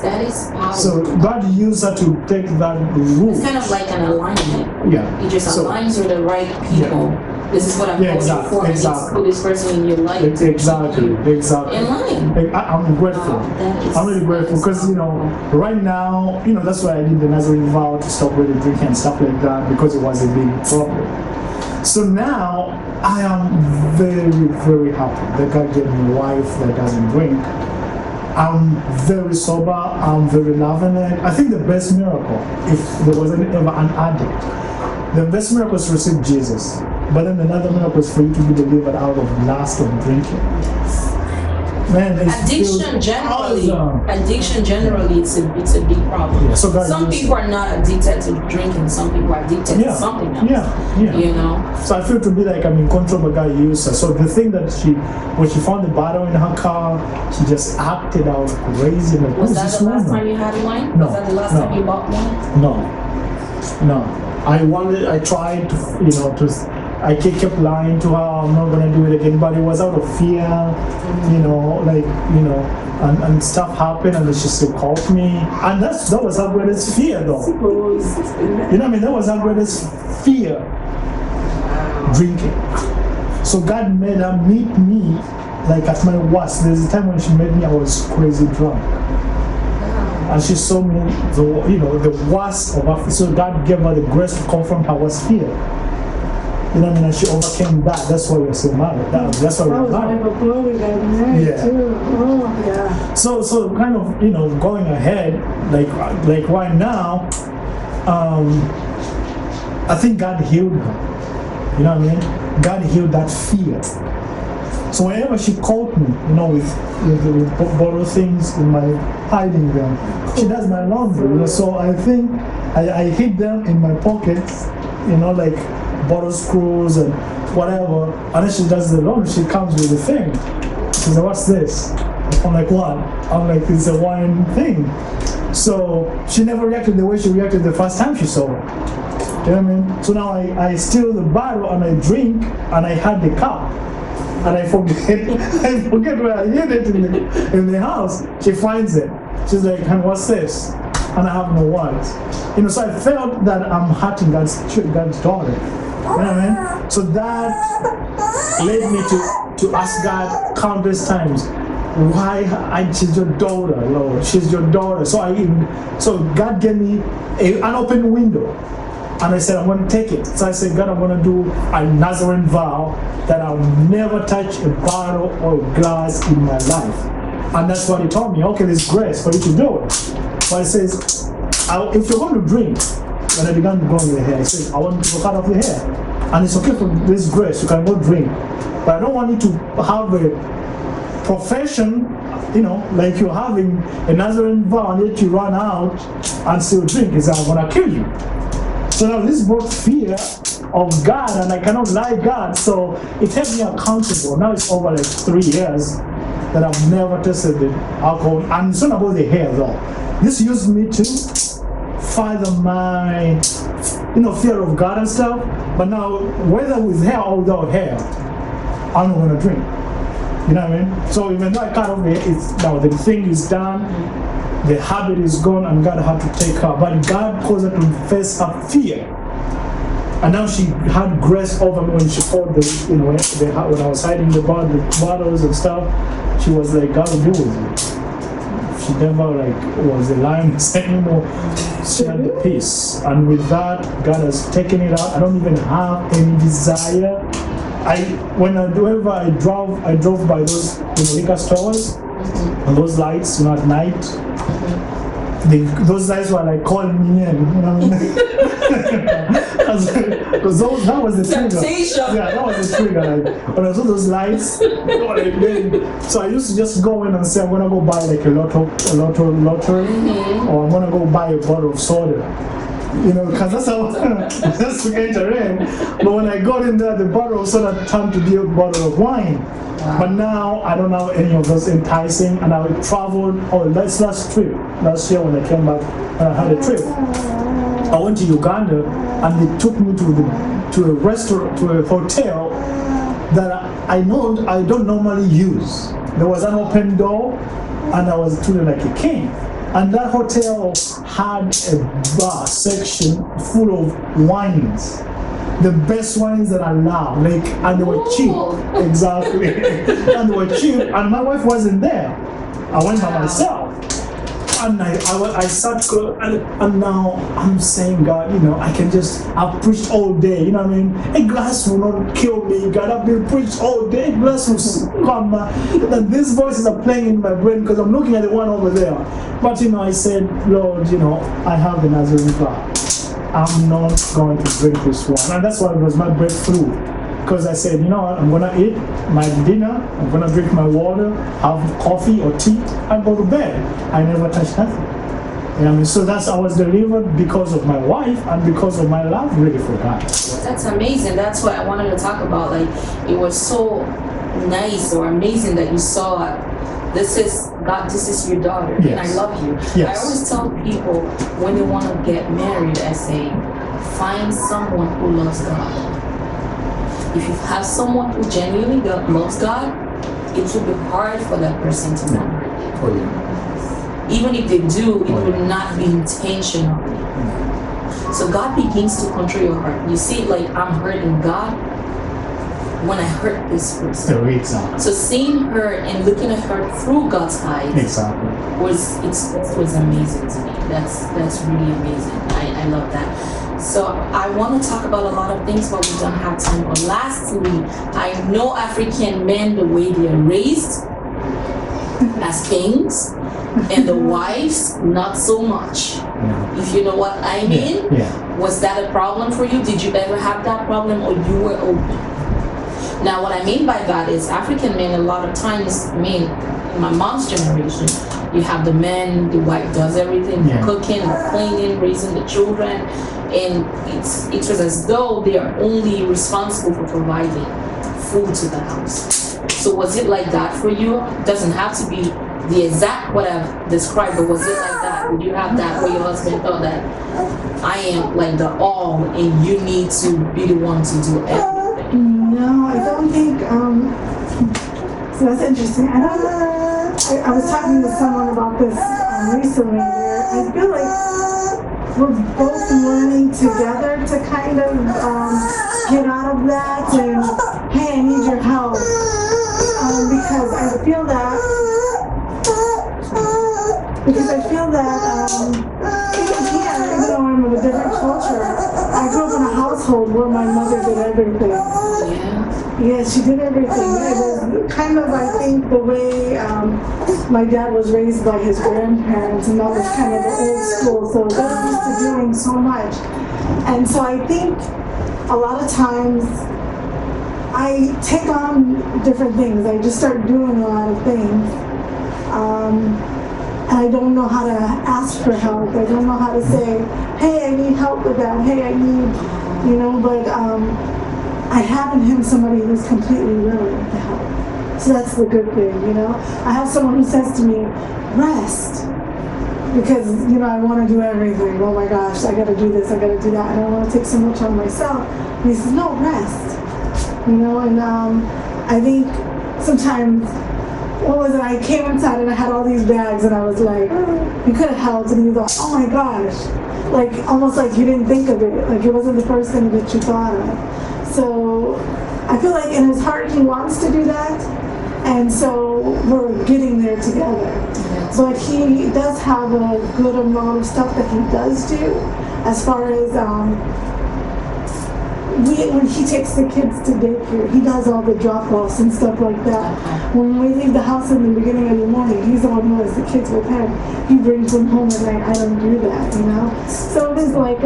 powerful. So God used her to take that route. It's kind of like an alignment. Yeah. He just aligns with the right people. Yeah. This is what I'm going for. Exactly. Put this person in your life. Exactly. In line. I'm grateful. I'm really grateful because, you know, right now, you know, that's why I did the Nazarene vow to stop really drinking and stuff like that, because it was a big problem. So now I am very, very happy that God gave me a wife that doesn't drink. I'm very sober. I'm very loving it. I think the best miracle, if there was ever an addict, the best miracle is to receive Jesus. But then another miracle is for you to be delivered out of the lust of drinking. Man, addiction generally, it's a big problem. Yeah, so some people are not addicted to drinking. Some people are addicted to something else. Yeah. You know. So I feel to be like I'm in control, but God used her. So the thing that when she found the bottle in her car, she just acted out crazy. Like, was that the last time you had wine? No. Was that the last time you bought wine? No. I tried to, I kept lying to her, I'm not gonna do it again, but it was out of fear, and stuff happened, and she still called me, and that was her greatest fear, though. You know what I mean? That was her greatest fear. drinking. So God made her meet me like at my worst. There's a time when she met me, I was crazy drunk. And she saw me, the worst of her. So God gave her the grace to confront her worst fear. You know what I mean? And she overcame that. That's why we're still married. That's why we're married. Before we got married too. Oh, yeah. So kind of, going ahead, like right now, I think God healed her. You know what I mean? God healed that fear. So whenever she caught me, with bottle things in my hiding them, she does my laundry. So I think I hid them in my pockets, like bottle screws and whatever. And then she does the laundry. She comes with the thing. She says, "What's this?" I'm like, "What?" I'm like, "It's a wine thing." So she never reacted the way she reacted the first time she saw it. You know what I mean? So now I steal the bottle and I drink and I had the cup. And I forget where I hid it in the house. She finds it. She's like, "Honey, what's this?" And I have no words. So I felt that I'm hurting God's daughter. You know what I mean? So that led me to ask God countless times, why she's your daughter, Lord. She's your daughter. So God gave me an open window. And I said, I'm going to take it. So I said, God, I'm going to do a Nazarene vow that I'll never touch a bottle or glass in my life. And that's what he told me. Okay, there's grace for you to do it. But it says, if you're going to drink, when I began growing the hair, I said, I want you to cut off your hair. And it's okay for this grace, you can go drink. But I don't want you to have a profession, like you're having a Nazarene vow and yet you run out and still drink. He said, I'm going to kill you. So now this brought fear of God, and I cannot lie God, so it held me accountable. Now it's over like 3 years that I've never tested the alcohol, and it's not about the hair though. This used me to fathom my, fear of God and stuff. But now, whether with hair or without hair, I'm not gonna drink. You know what I mean? So even though I cut off now the thing is done. The habit is gone and God had to take her. But God caused her to face her fear. And now she had grace over me when she called when I was hiding the bottles and stuff. She was like, God will deal with you. She never was a lioness anymore. She had the peace. And with that, God has taken it out. I don't even have any desire. Whenever I drove by those liquor stores and those lights, at night. Those guys were like calling me in, because that was the trigger. Temptation. Yeah, that was the trigger. When I saw those lights, so I used to just go in and say, I'm gonna go buy like a lottery, or I'm gonna go buy a bottle of soda. Because that's how that's to enter in. But when I got in there, the bottle of soda turned to be a bottle of wine. Wow. But now I don't have any of those enticing, and I traveled. Last year when I came back, I had a trip. I went to Uganda, and they took me to a restaurant, to a hotel that I don't normally use. There was an open door, and I was treated like a king. And that hotel had a bar section full of wines. The best wines that I love, and they were cheap. Exactly. And they were cheap, and my wife wasn't there. I went by myself. And I sat, and now I'm saying, God, I've preached all day, you know what I mean? A glass will not kill me, God, I've been preached all day, a glass will come, and these voices are playing in my brain because I'm looking at the one over there. But, I said, Lord, I have the Nazarene vow. I'm not going to drink this one. And that's why it was my breakthrough. Because I said, I'm going to eat my dinner, I'm going to drink my water, have coffee or tea, and go to bed. I never touched nothing. So I was delivered because of my wife and because of my love really for God. That's amazing. That's what I wanted to talk about. It was so nice or amazing that you saw this is God, this is your daughter, yes. And I love you. Yes. I always tell people when they want to get married, I say, find someone who loves God. If you have someone who genuinely loves God, it will be hard for that person to not hurt you. Oh, yeah. Even if they do, it will not be intentional. So God begins to control your heart. You see, I'm hurting God, when I hurt this person. So exactly. So seeing her and looking at her through God's eyes Exactly. was amazing to me. That's really amazing. I love that. So I want to talk about a lot of things, but we don't have time. But lastly, I know African men, the way they are raised as kings, and the wives not so much. Yeah. If you know what I mean. Yeah. Was that a problem for you? Did you ever have that problem, or you were open? Now, what I mean by that is African men, a lot of times, in my mom's generation, you have the men, the wife does everything, the cooking, the cleaning, raising the children, and it was as though they are only responsible for providing food to the house. So was it like that for you? It doesn't have to be the exact what I've described, but was it like that? Did you have that where your husband thought that I am like the all and you need to be the one to do everything? No, I don't think, so that's interesting. I was talking to someone about this recently where I feel like we're both learning together to kind of get out of that and, hey, I need your help. Because I feel that even here, even though I'm of a different culture, I grew up in a household where my mother did everything. Yeah, she did everything. It was kind of, I think, the way my dad was raised by his grandparents, and that was kind of the old school. So they're used to doing so much. And so I think a lot of times I take on different things. I just start doing a lot of things. And I don't know how to ask for help. I don't know how to say, hey, I need help with that. Hey, I need, but I have in him somebody who's completely willing to help. So that's the good thing, I have someone who says to me, rest. Because, I want to do everything. Oh my gosh, I got to do this, I got to do that. I don't want to take so much on myself. And he says, no, rest. And I think sometimes, I came inside and I had all these bags and I was like, you could have helped. And he thought, oh my gosh. Like, almost like you didn't think of it. Like, it wasn't the first thing that you thought of. So I feel like in his heart he wants to do that, and so we're getting there together. But he does have a good amount of stuff that he does do, as far as when he takes the kids to daycare, he does all the drop-offs and stuff like that. When we leave the house in the beginning of the morning, he's the one who has the kids with him. He brings them home at night. I don't do that, So it is like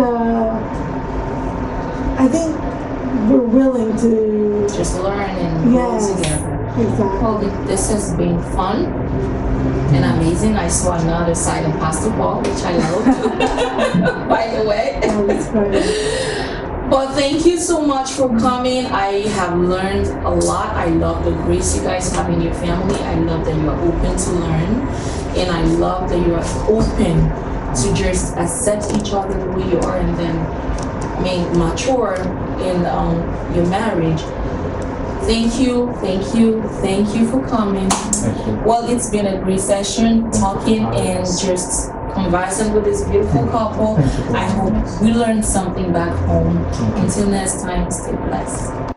I think we're willing to just learn and grow together. Exactly. Well, this has been fun and amazing. I saw another side of Pastor Paul, which I love, by the way. That's funny. But thank you so much for coming. I have learned a lot. I love the grace you guys have in your family. I love that you are open to learn, and I love that you are open to just accept each other the way you are, and then mature in your marriage. Thank you for coming. Thank you. Well, it's been a great session talking and just conversing with this beautiful couple. I hope we learned something back home. Until next time, stay blessed.